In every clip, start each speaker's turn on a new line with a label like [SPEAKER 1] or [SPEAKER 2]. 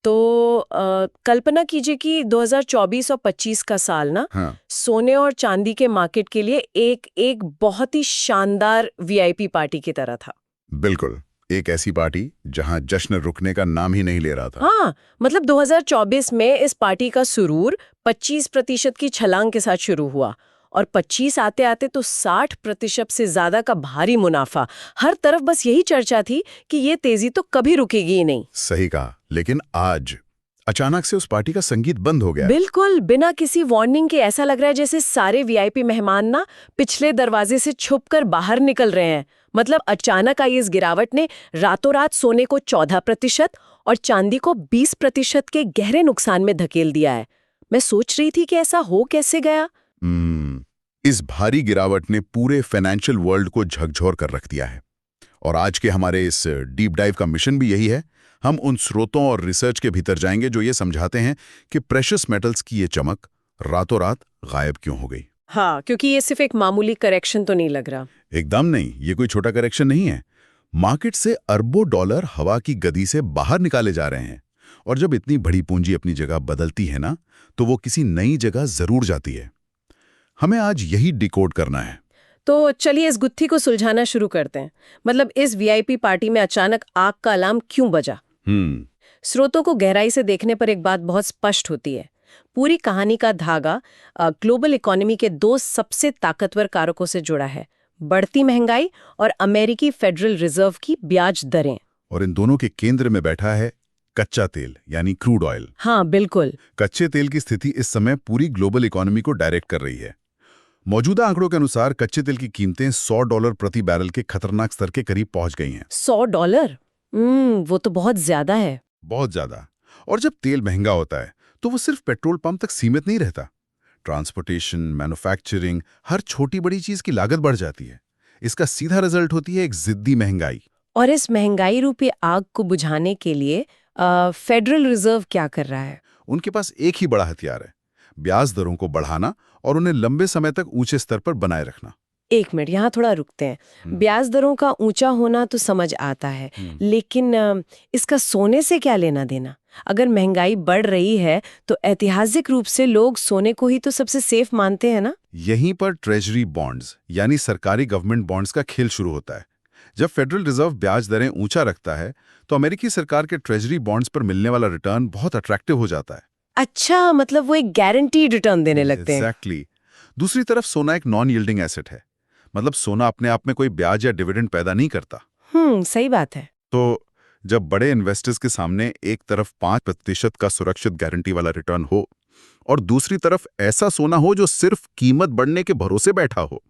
[SPEAKER 1] तो कल्पना कीजिए कि 2024 और 25 का साल ना
[SPEAKER 2] हाँ,
[SPEAKER 1] सोने और चांदी के मार्केट के लिए एक एक बहुत ही शानदार वीआईपी पार्टी की तरह था।
[SPEAKER 2] बिल्कुल। एक ऐसी पार्टी जहां जश्न रुकने का नाम ही नहीं ले रहा था।
[SPEAKER 1] हाँ, मतलब 2024 में इस पार्टी का सुरूर 25% की छलांग के साथ शुरू हुआ और 25 आते आते तो 60% से ज्यादा का भारी मुनाफा। हर तरफ बस यही चर्चा थी कि ये तेजी तो कभी रुकेगी ही नहीं।
[SPEAKER 2] सही कहा, लेकिन आज अचानक से उस पार्टी का संगीत बंद हो गया।
[SPEAKER 1] बिल्कुल बिना किसी वार्निंग के ऐसा लग रहा है जैसे सारे वीआईपी मेहमान ना पिछले दरवाजे से छुपकर बाहर निकल रहे हैं। मतलब अचानक आई इस गिरावट ने रातों रात सोने को 14% और चांदी को 20% के गहरे नुकसान में धकेल दिया है। मैं सोच रही थी कि ऐसा हो कैसे गया।
[SPEAKER 2] इस भारी गिरावट ने पूरे फाइनेंशियल वर्ल्ड को झकझोर कर रख दिया है। और आज के हमारे इस डीप डाइव का मिशन भी यही है। हम उन स्रोतों और रिसर्च के भीतर जाएंगे जो ये समझाते हैं कि प्रेशियस मेटल्स की ये चमक रातों रात गायब क्यों हो गई।
[SPEAKER 1] हाँ, क्योंकि ये सिर्फ एक मामूली करेक्शन तो नहीं लग रहा।
[SPEAKER 2] एकदम नहीं, ये कोई छोटा करेक्शन नहीं है। मार्केट से अरबों डॉलर हवा की गति से बाहर निकाले जा रहे हैं। और जब इतनी बड़ी पूंजी अपनी जगह बदलती है ना, तो वो किसी नई जगह जरूर जाती है। हमें आज यही डिकोड करना है।
[SPEAKER 1] तो चलिए इस गुत्थी को सुलझाना शुरू करते हैं। मतलब इस वीआईपी पार्टी में अचानक आग का अलार्म क्यों बजा? स्रोतों को गहराई से देखने पर एक बात बहुत स्पष्ट होती है। पूरी कहानी का धागा ग्लोबल इकोनॉमी के दो सबसे ताकतवर कारकों से जुड़ा है, बढ़ती महंगाई और अमेरिकी फेडरल रिजर्व की ब्याज दरें।
[SPEAKER 2] और इन दोनों के केंद्र में बैठा है कच्चा तेल, यानी क्रूड ऑयल।
[SPEAKER 1] हाँ बिल्कुल।
[SPEAKER 2] कच्चे तेल की स्थिति इस समय पूरी ग्लोबल इकोनॉमी को डायरेक्ट कर रही है। मौजूदा आंकड़ों के अनुसार कच्चे तेल की कीमतें $100 प्रति बैरल के खतरनाक स्तर के करीब पहुंच गई हैं।
[SPEAKER 1] $100? वो तो बहुत ज्यादा है।
[SPEAKER 2] बहुत ज्यादा। और जब तेल महंगा होता है तो वो सिर्फ पेट्रोल पंप तक सीमित नहीं रहता। ट्रांसपोर्टेशन, मैन्युफैक्चरिंग, हर छोटी बड़ी चीज की लागत बढ़ जाती है। इसका सीधा रिजल्ट होती है एक जिद्दी महंगाई।
[SPEAKER 1] और इस महंगाई रूपी आग को बुझाने के लिए फेडरल रिजर्व क्या कर रहा है?
[SPEAKER 2] उनके पास एक ही बड़ा हथियार है, ब्याज दरों को बढ़ाना और उन्हें लंबे समय तक ऊंचे स्तर पर बनाए रखना।
[SPEAKER 1] एक मिनट यहाँ थोड़ा रुकते हैं। ब्याज दरों का ऊंचा होना तो समझ आता है, लेकिन इसका सोने से क्या लेना देना? अगर महंगाई बढ़ रही है तो ऐतिहासिक रूप से लोग सोने को ही तो सबसे सेफ मानते हैं ना।
[SPEAKER 2] यहीं पर ट्रेजरी बॉन्ड्स यानी सरकारी गवर्नमेंट बॉन्ड्स का खेल शुरू होता है। जब फेडरल रिजर्व ब्याज दरें ऊंचा रखता है तो अमेरिकी सरकार के ट्रेजरी बॉन्ड्स पर मिलने वाला रिटर्न बहुत अट्रैक्टिव हो जाता है।
[SPEAKER 1] अच्छा, मतलब वो एक गारंटीड रिटर्न देने लगते हैं।
[SPEAKER 2] एग्जैक्टली। दूसरी तरफ सोना एक नॉन यील्डिंग एसेट है। मतलब सोना अपने आप में कोई ब्याज या डिविडेंड पैदा नहीं करता।
[SPEAKER 1] सही बात है।
[SPEAKER 2] तो जब बड़े इन्वेस्टर्स के सामने एक तरफ 5% का सुरक्षित गारंटी वाला रिटर्न हो और दूसरी तरफ ऐसा सोना हो जो सिर्फ कीमत बढ़ने के भरोसे बैठा हो,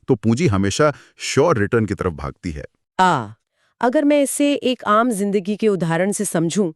[SPEAKER 2] तो पूंजी हमेशा श्योर रिटर्न की तरफ भागती है।
[SPEAKER 1] अगर मैं इसे एक आम जिंदगी के उदाहरण से समझूं,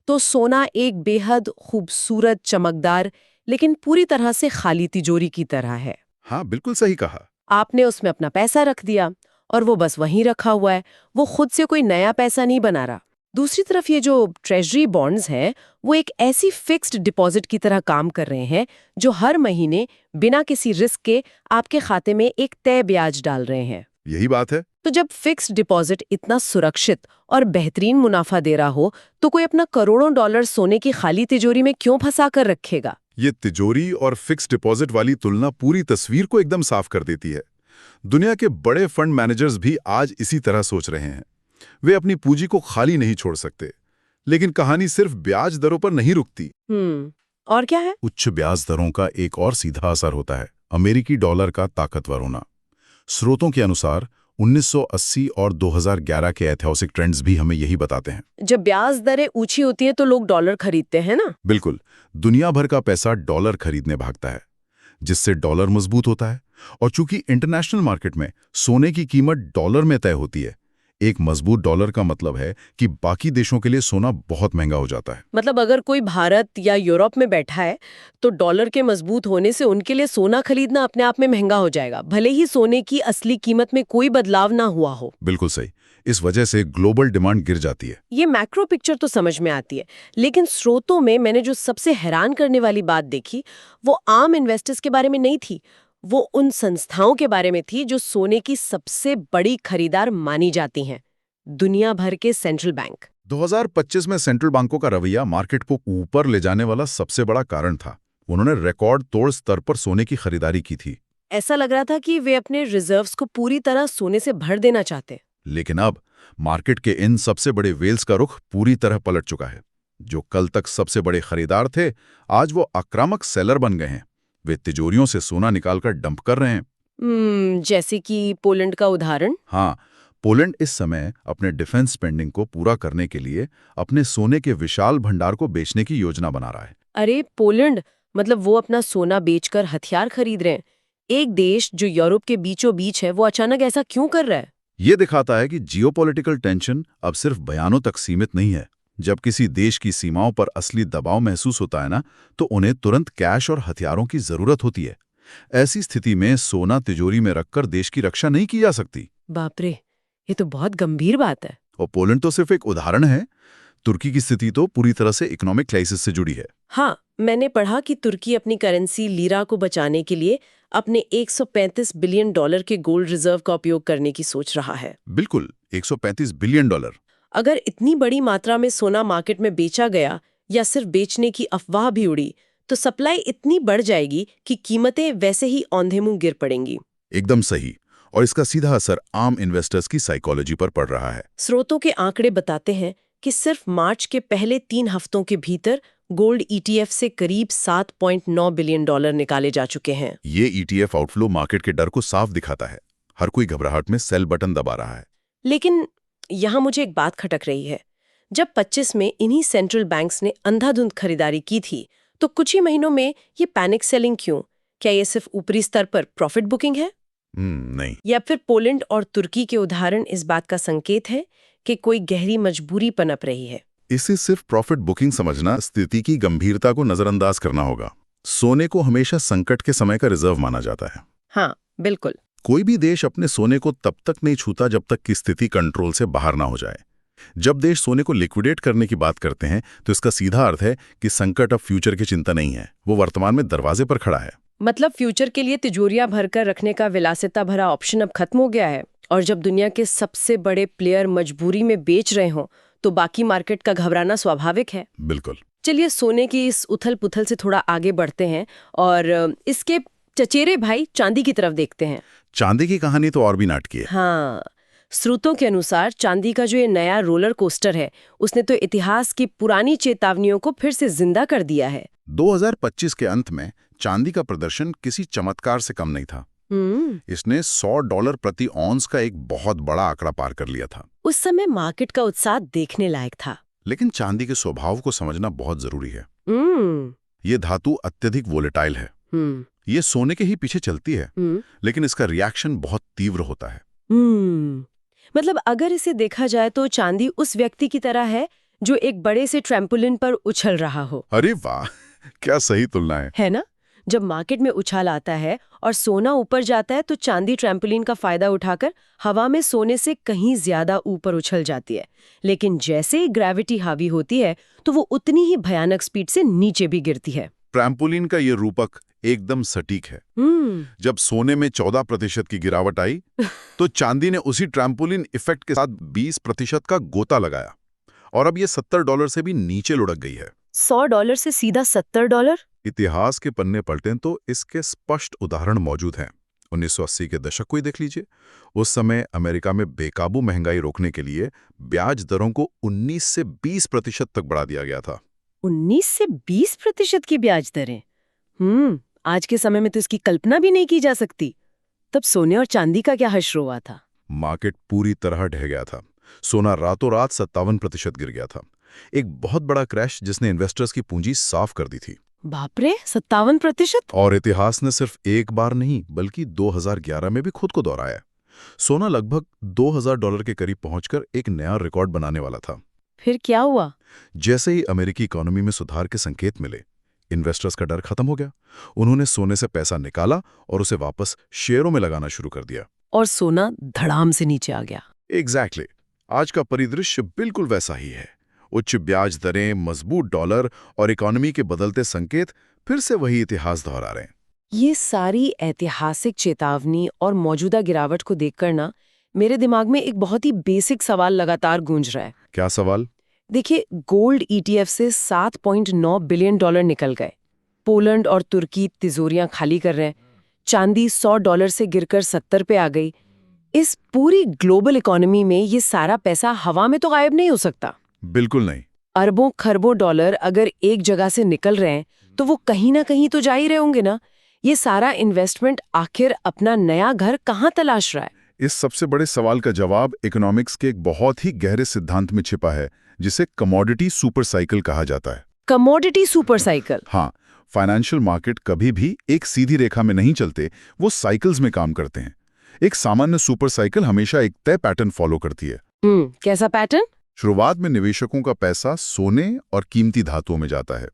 [SPEAKER 1] तो सोना एक बेहद खूबसूरत, चमकदार लेकिन पूरी तरह से खाली तिजोरी की तरह है।
[SPEAKER 2] हाँ, बिल्कुल सही कहा।
[SPEAKER 1] आपने उसमें अपना पैसा रख दिया और वो बस वहीं रखा हुआ है, वो खुद से कोई नया पैसा नहीं बना रहा। दूसरी तरफ ये जो ट्रेजरी बॉन्ड्स हैं, वो एक ऐसी फिक्स्ड डिपॉजिट की तरह काम कर रहे हैं जो हर महीने बिना किसी रिस्क के आपके खाते में एक तय ब्याज डाल रहे हैं।
[SPEAKER 2] यही बात है।
[SPEAKER 1] तो जब फिक्स्ड डिपॉजिट इतना सुरक्षित और बेहतरीन मुनाफा दे रहा हो, तो कोई अपना करोड़ों डॉलर सोने की खाली तिजोरी में क्यों फंसा कर रखेगा?
[SPEAKER 2] ये तिजोरी और फिक्स्ड डिपॉजिट वाली तुलना पूरी तस्वीर को एकदम साफ कर देती है। दुनिया के बड़े फंड मैनेजर्स भी आज इसी तरह सोच रहे हैं। वे अपनी पूंजी को खाली नहीं छोड़ सकते। लेकिन कहानी सिर्फ ब्याज दरों पर नहीं रुकती।
[SPEAKER 1] और क्या है?
[SPEAKER 2] उच्च ब्याज दरों का एक और सीधा असर होता है अमेरिकी डॉलर का ताकतवर होना। स्रोतों के अनुसार 1980 और 2011 के ऐतिहासिक ट्रेंड्स भी हमें यही बताते हैं।
[SPEAKER 1] जब ब्याज दरें ऊंची होती है तो लोग डॉलर खरीदते हैं ना।
[SPEAKER 2] बिल्कुल, दुनिया भर का पैसा डॉलर खरीदने भागता है, जिससे डॉलर मजबूत होता है। और चूंकि इंटरनेशनल मार्केट में सोने की कीमत डॉलर में तय होती है, एक मजबूत डॉलर का मतलब है कि बाकी देशों के लिए सोना बहुत महंगा हो जाता है।
[SPEAKER 1] मतलब अगर कोई भारत या यूरोप में बैठा है तो डॉलर के मजबूत होने से उनके लिए सोना खरीदना अपने आप में महंगा हो जाएगा, भले ही सोने की असली कीमत में कोई बदलाव ना हुआ हो।
[SPEAKER 2] बिल्कुल सही। इस वजह से ग्लोबल डिमांड गिर जाती है।
[SPEAKER 1] ये मैक्रो पिक्चर तो समझ में आती है, लेकिन स्रोतों में मैंने जो सबसे हैरान करने वाली बात देखी, वो आम इन्वेस्टर्स के बारे में नहीं थी। वो उन संस्थाओं के बारे में थी जो सोने की सबसे बड़ी खरीदार मानी जाती हैं, दुनिया भर के सेंट्रल बैंक।
[SPEAKER 2] 2025 में सेंट्रल बैंकों का रवैया मार्केट को ऊपर ले जाने वाला सबसे बड़ा कारण था। उन्होंने रिकॉर्ड तोड़ स्तर पर सोने की खरीदारी की थी।
[SPEAKER 1] ऐसा लग रहा था कि वे अपने रिजर्व्स को पूरी तरह सोने से भर देना चाहते।
[SPEAKER 2] लेकिन अब मार्केट के इन सबसे बड़े वेल्स का रुख पूरी तरह पलट चुका है। जो कल तक सबसे बड़े खरीदार थे, आज वो आक्रामक सेलर बन गए हैं। वे तिजोरियों से सोना निकालकर डंप कर रहे हैं।
[SPEAKER 1] जैसे कि पोलैंड का उदाहरण।
[SPEAKER 2] हाँ, पोलैंड इस समय अपने डिफेंस स्पेंडिंग को पूरा करने के लिए अपने सोने के विशाल भंडार को बेचने की योजना बना रहा है।
[SPEAKER 1] अरे पोलैंड, मतलब वो अपना सोना बेचकर हथियार खरीद रहे हैं। एक देश जो यूरोप के बीचों बीच है, वो अचानक ऐसा क्यों कर रहा है?
[SPEAKER 2] ये दिखाता है कि जियोपॉलिटिकल टेंशन अब सिर्फ बयानों तक सीमित नहीं है। जब किसी देश की सीमाओं पर असली दबाव महसूस होता है ना, तो उन्हें तुरंत कैश और हथियारों की जरूरत होती है। ऐसी स्थिति में सोना तिजोरी में रखकर देश की रक्षा नहीं की जा सकती।
[SPEAKER 1] बाप रे, ये तो बहुत गंभीर बात है।
[SPEAKER 2] और पोलैंड तो सिर्फ एक उदाहरण है। तुर्की की स्थिति तो पूरी तरह से इकोनॉमिक क्राइसिस से जुड़ी है।
[SPEAKER 1] हाँ, मैंने पढ़ा कि तुर्की अपनी करेंसी लीरा को बचाने के लिए अपने $135 बिलियन के गोल्ड रिजर्व का उपयोग करने की सोच रहा है।
[SPEAKER 2] बिल्कुल, $135 बिलियन।
[SPEAKER 1] अगर इतनी बड़ी मात्रा में सोना मार्केट में बेचा गया या सिर्फ बेचने की अफवाह भी उड़ी, तो सप्लाई इतनी बढ़ जाएगी कि कीमतें वैसे ही औंधे मुंह गिर पड़ेंगी।
[SPEAKER 2] एकदम सही। और इसका सीधा असर आम इन्वेस्टर्स की साइकोलॉजी पर पड़ रहा है।
[SPEAKER 1] स्रोतों के आंकड़े बताते हैं कि सिर्फ मार्च के पहले 3 हफ्तों के भीतर गोल्ड ETF से करीब $7.9 बिलियन निकाले जा चुके हैं।
[SPEAKER 2] ये ETF आउटफ्लो मार्केट के डर को साफ दिखाता है। हर कोई घबराहट में सेल बटन दबा रहा है।
[SPEAKER 1] लेकिन यहाँ मुझे एक बात खटक रही है। जब 25 में इन्हीं सेंट्रल बैंक्स ने अंधाधुंध खरीदारी की थी, तो कुछ ही महीनों में ये पैनिक सेलिंग क्यों? क्या ये सिर्फ ऊपरी स्तर पर प्रॉफिट बुकिंग है?
[SPEAKER 2] नहीं।
[SPEAKER 1] या फिर पोलैंड और तुर्की के उदाहरण इस बात का संकेत है कि कोई गहरी मजबूरी पनप रही है?
[SPEAKER 2] इसे सिर्फ प्रॉफिट बुकिंग समझना स्थिति की गंभीरता को नजरअंदाज करना होगा। सोने को हमेशा संकट के समय का रिजर्व माना जाता है।
[SPEAKER 1] हाँ, बिल्कुल।
[SPEAKER 2] कोई भी देश अपने सोने को तब तक नहीं छूता जब तक कि स्थिति कंट्रोल से बाहर ना हो जाए। जब देश सोने को लिक्विडेट करने की बात करते हैं, तो इसका सीधा अर्थ है कि संकट अब फ्यूचर की चिंता नहीं है, वो वर्तमान में दरवाजे पर खड़ा है।
[SPEAKER 1] मतलब फ्यूचर के लिए तिजोरियां भरकर रखने का विलासिता भरा ऑप्शन अब खत्म हो गया है। और जब दुनिया के सबसे बड़े प्लेयर मजबूरी में बेच रहे हों, तो बाकी मार्केट का घबराना स्वाभाविक है।
[SPEAKER 2] बिल्कुल।
[SPEAKER 1] चलिए सोने की इस उथल पुथल से थोड़ा आगे बढ़ते हैं और इसके चचेरे भाई चांदी की तरफ देखते हैं।
[SPEAKER 2] चांदी की कहानी तो और भी नाटकीय है।
[SPEAKER 1] हाँ, स्रोतों के अनुसार चांदी का जो ये नया रोलर कोस्टर है, उसने तो इतिहास की पुरानी चेतावनियों को फिर से जिंदा कर दिया है।
[SPEAKER 2] 2025 के अंत में चांदी का प्रदर्शन किसी चमत्कार से कम नहीं था। इसने $100 प्रति औंस का एक बहुत बड़ा आंकड़ा पार कर लिया था।
[SPEAKER 1] उस समय मार्केट का उत्साह देखने लायक था।
[SPEAKER 2] लेकिन चांदी के स्वभाव को समझना बहुत जरूरी है। ये धातु अत्यधिक वोलेटाइल है। ये सोने के ही पीछे चलती है, लेकिन इसका रिएक्शन बहुत तीव्र होता है।
[SPEAKER 1] मतलब अगर इसे देखा जाए तो चांदी उस व्यक्ति की तरह है जो एक बड़े से ट्रैम्पोलिन पर उछल रहा हो।
[SPEAKER 2] अरे वाह, क्या सही तुलना है
[SPEAKER 1] ना? जब मार्केट में उछाल आता है और सोना ऊपर जाता है, तो चांदी ट्रैम्पोलिन का फायदा उठाकर हवा में सोने से कहीं ज्यादा ऊपर उछल जाती है। लेकिन जैसे ही ग्रेविटी हावी होती है, तो वो उतनी ही भयानक स्पीड से नीचे भी गिरती है।
[SPEAKER 2] ट्रैम्पोलिन का ये रूपक एकदम सटीक है। जब सोने में 14% की गिरावट आई, तो चांदी ने उसी ट्रैम्पोलिन इफेक्ट के साथ 20% का गोता लगाया और अब ये $70 से भी नीचे लुढ़क गई है।
[SPEAKER 1] $100 से सीधा $70?
[SPEAKER 2] इतिहास के पन्ने पलटें तो इसके स्पष्ट उदाहरण मौजूद हैं। 1980 के दशक को ही देख लीजिए। उस समय अमेरिका में बेकाबू महंगाई रोकने के लिए ब्याज दरों को 19 से 20% तक बढ़ा दिया गया था।
[SPEAKER 1] 19 से 20% की ब्याज दरें? आज के समय में तो इसकी कल्पना भी नहीं की जा सकती। तब सोने और चांदी का क्या हश्र हुआ था?
[SPEAKER 2] मार्केट पूरी तरह ढह गया था। सोना रातों रात 57% गिर गया था। एक बहुत बड़ा क्रैश जिसने इन्वेस्टर्स की पूंजी साफ कर दी थी।
[SPEAKER 1] बाप रे, 57%?
[SPEAKER 2] और इतिहास ने सिर्फ एक बार नहीं बल्कि 2011 में भी खुद को दोहराया। सोना लगभग $2000 के करीब पहुंचकर एक नया रिकॉर्ड बनाने वाला था।
[SPEAKER 1] फिर क्या हुआ?
[SPEAKER 2] जैसे ही अमेरिकी इकोनॉमी में सुधार के संकेत मिले, इन्वेस्टर्स का डर खत्म हो गया। उन्होंने सोने से पैसा निकाला और उसे वापस शेयरों में लगाना शुरू कर दिया।
[SPEAKER 1] और सोना धड़ाम से नीचे आ गया।
[SPEAKER 2] एग्जैक्टली। आज का परिदृश्य बिल्कुल वैसा ही है। उच्च ब्याज दरें, मजबूत डॉलर और इकोनॉमी के बदलते संकेत फिर से वही इतिहास दोहरा रहे हैं।
[SPEAKER 1] ये सारी ऐतिहासिक चेतावनी और मौजूदा गिरावट को देखकर ना, मेरे दिमाग में एक बहुत ही बेसिक सवाल लगातार गूंज रहा है।
[SPEAKER 2] क्या सवाल?
[SPEAKER 1] देखिए, गोल्ड ईटीएफ से $7.9 बिलियन निकल गए। पोलैंड और तुर्की तिजोरियां खाली कर रहे हैं। चांदी $100 से गिरकर 70 पे आ गई। इस पूरी ग्लोबल इकोनॉमी में ये सारा पैसा हवा में तो गायब नहीं हो सकता।
[SPEAKER 2] बिल्कुल नहीं।
[SPEAKER 1] अरबों खरबों डॉलर अगर एक जगह से निकल रहे हैं तो वो कहीं ना कहीं तो जा ही रहे होंगे ना। ये सारा इन्वेस्टमेंट आखिर अपना नया घर कहाँ तलाश रहा है?
[SPEAKER 2] इस सबसे बड़े सवाल का जवाब इकोनॉमिक्स के एक बहुत ही गहरे सिद्धांत में छिपा है, जिसे कमोडिटी सुपर साइकिल कहा जाता है।
[SPEAKER 1] Commodity super cycle?
[SPEAKER 2] हाँ, फाइनेंशियल मार्केट कभी भी एक सीधी रेखा में नहीं चलते, वो साइकिल्स में काम करते हैं। एक सामान्य सुपर साइकिल हमेशा एक तय पैटर्न फॉलो करती है।
[SPEAKER 1] कैसा पैटर्न?
[SPEAKER 2] शुरुआत में निवेशकों का पैसा सोने और कीमती धातुओं में जाता है।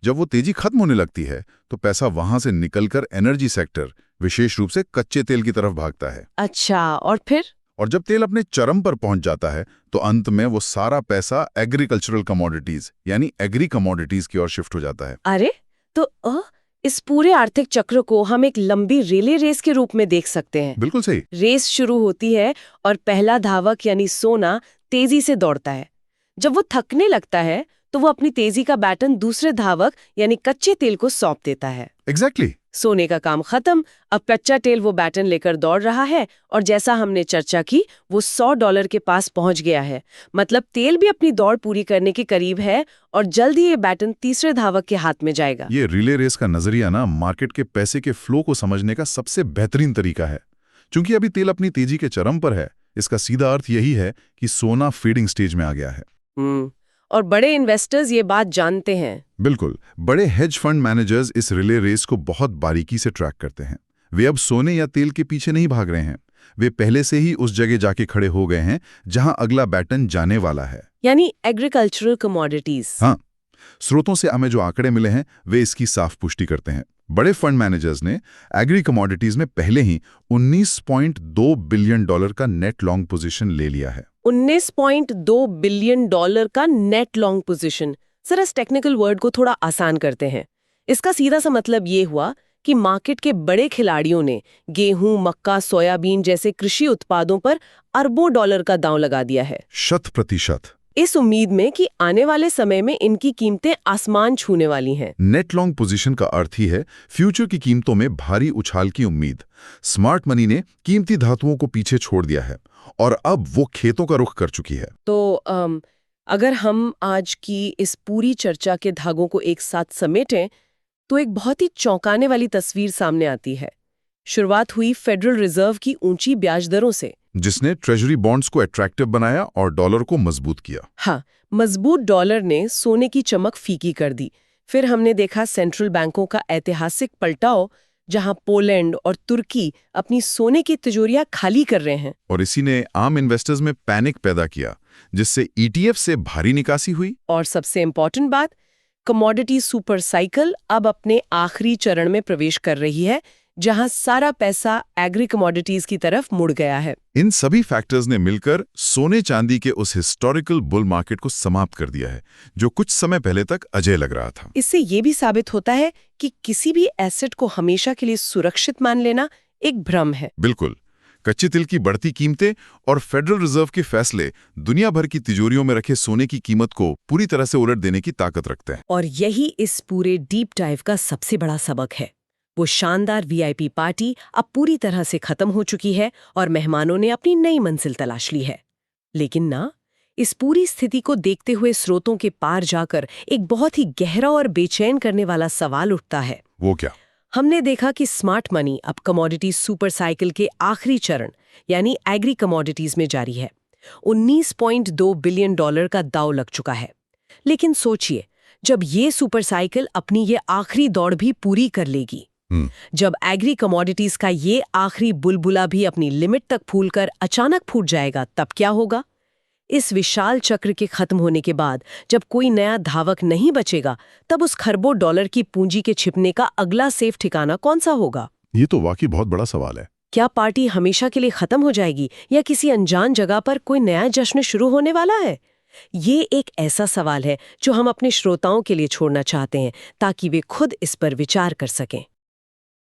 [SPEAKER 2] जब वो तेजी खत्म होने लगती है तो पैसा वहां से निकलकर एनर्जी सेक्टर, विशेष रूप से कच्चे तेल की तरफ भागता है।
[SPEAKER 1] अच्छा, और फिर?
[SPEAKER 2] और जब तेल अपने चरम पर पहुंच जाता है तो अंत में वो सारा पैसा एग्रीकल्चरल कमोडिटीज यानी एग्री कमोडिटीज की ओर शिफ्ट हो जाता है।
[SPEAKER 1] अरे, तो इस पूरे आर्थिक चक्र को हम एक लंबी रिले रेस के रूप में देख सकते हैं।
[SPEAKER 2] बिल्कुल सही।
[SPEAKER 1] रेस शुरू होती है और पहला धावक यानी सोना तेजी से दौड़ता है। जब वो थकने लगता है तो वो अपनी तेजी का बैटन दूसरे धावक यानी कच्चे तेल को सौंप देता है।
[SPEAKER 2] एग्जैक्टली।
[SPEAKER 1] सोने का काम खत्म, अब कच्चा तेल वो बैटन लेकर दौड़ रहा है और जैसा हमने चर्चा की वो $100 के पास पहुंच गया है। मतलब तेल भी अपनी दौड़ पूरी करने के करीब है और जल्द ही ये बैटन तीसरे धावक के हाथ में जाएगा।
[SPEAKER 2] ये रिले रेस का नजरिया ना मार्केट के पैसे के फ्लो को समझने का सबसे बेहतरीन तरीका है। क्योंकि अभी तेल अपनी तेजी के चरम पर है, इसका सीधा अर्थ यही है कि सोना फीडिंग स्टेज में आ गया है।
[SPEAKER 1] और बड़े इन्वेस्टर्स ये बात जानते हैं।
[SPEAKER 2] बिल्कुल। बड़े हेज फंड मैनेजर्स इस रिले रेस को बहुत बारीकी से ट्रैक करते हैं। वे अब सोने या तेल के पीछे नहीं भाग रहे हैं, वे पहले से ही उस जगह जाके खड़े हो गए हैं जहां अगला बैटन जाने वाला है,
[SPEAKER 1] यानी एग्रीकल्चरल कमोडिटीज।
[SPEAKER 2] हाँ, स्रोतों से हमें जो आंकड़े मिले हैं वे इसकी साफ पुष्टि करते हैं। बड़े फंड मैनेजर्स ने एग्री कमोडिटीज में पहले ही $19.2 बिलियन का नेट लॉन्ग पोजीशन ले लिया है।
[SPEAKER 1] $19.2 बिलियन का नेट लॉन्ग पोजीशन। सर, इस टेक्निकल वर्ड को थोड़ा आसान करते हैं। इसका सीधा सा मतलब ये हुआ कि मार्केट के बड़े खिलाड़ियों ने गेहूं, मक्का, सोयाबीन जैसे कृषि उत्पादों पर अरबों डॉलर का दांव लगा दिया है।
[SPEAKER 2] 100%।
[SPEAKER 1] इस उम्मीद में कि आने वाले समय में इनकी कीमतें आसमान छूने वाली हैं।
[SPEAKER 2] नेट लॉन्ग पोजीशन का अर्थ ही है फ्यूचर की कीमतों में भारी उछाल की उम्मीद। स्मार्ट मनी ने कीमती धातुओं को पीछे छोड़ दिया है और अब वो खेतों का रुख कर चुकी है।
[SPEAKER 1] तो अगर हम आज की इस पूरी चर्चा के धागों को एक साथ समेटें तो एक बहुत ही चौंकाने वाली तस्वीर सामने आती है। शुरुआत हुई फेडरल रिजर्व की ऊंची ब्याज दरों से,
[SPEAKER 2] जिसने ट्रेजरी बॉन्ड्स को अट्रैक्टिव बनाया और डॉलर को मजबूत किया।
[SPEAKER 1] हाँ, मजबूत डॉलर ने सोने की चमक फीकी कर दी। फिर हमने देखा सेंट्रल बैंकों का ऐतिहासिक पलटाव, जहां पोलैंड और तुर्की अपनी सोने की तिजोरियां खाली कर रहे हैं।
[SPEAKER 2] और इसी ने आम इन्वेस्टर्स में पैनिक पैदा किया, जिससे ईटीएफ से भारी निकासी हुई।
[SPEAKER 1] और सबसे इंपॉर्टेंट बात, कमोडिटी सुपर साइकिल अब अपने आखिरी चरण में प्रवेश कर रही है, जहां सारा पैसा एग्री कमोडिटीज की तरफ मुड़ गया है।
[SPEAKER 2] इन सभी फैक्टर्स ने मिलकर सोने चांदी के उस हिस्टोरिकल बुल मार्केट को समाप्त कर दिया है, जो कुछ समय पहले तक अजेय लग रहा था।
[SPEAKER 1] इससे ये भी साबित होता है कि किसी भी एसेट को हमेशा के लिए सुरक्षित मान लेना एक भ्रम है।
[SPEAKER 2] बिल्कुल। कच्चे तेल की बढ़ती कीमतें और फेडरल रिजर्व के फैसले दुनिया भर की तिजोरियों में रखे सोने की कीमत को पूरी तरह से उलट देने की ताकत रखते हैं।
[SPEAKER 1] और यही इस पूरे डीप डाइव का सबसे बड़ा सबक है। वो शानदार वीआईपी पार्टी अब पूरी तरह से खत्म हो चुकी है और मेहमानों ने अपनी नई मंजिल तलाश ली है। लेकिन ना, इस पूरी स्थिति को देखते हुए स्रोतों के पार जाकर एक बहुत ही गहरा और बेचैन करने वाला सवाल उठता है।
[SPEAKER 2] वो क्या?
[SPEAKER 1] हमने देखा कि स्मार्ट मनी अब कमोडिटी सुपर साइकिल के आखिरी चरण यानी एग्री कमोडिटीज में जारी है। $19.2 बिलियन का दांव लग चुका है। लेकिन सोचिए, जब ये सुपर साइकिल अपनी ये आखिरी दौड़ भी पूरी कर लेगी, जब एग्री कमोडिटीज का ये आखिरी बुलबुला भी अपनी लिमिट तक फूलकर अचानक फूट जाएगा, तब क्या होगा? इस विशाल चक्र के खत्म होने के बाद जब कोई नया धावक नहीं बचेगा, तब उस खरबों डॉलर की पूंजी के छिपने का अगला सेफ ठिकाना कौन सा होगा?
[SPEAKER 2] ये तो वाकई बहुत बड़ा सवाल है।
[SPEAKER 1] क्या पार्टी हमेशा के लिए खत्म हो जाएगी या किसी अनजान जगह पर कोई नया जश्न शुरू होने वाला है? ये एक ऐसा सवाल है जो हम अपने श्रोताओं के लिए छोड़ना चाहते हैं, ताकि वे खुद इस पर विचार कर सकें।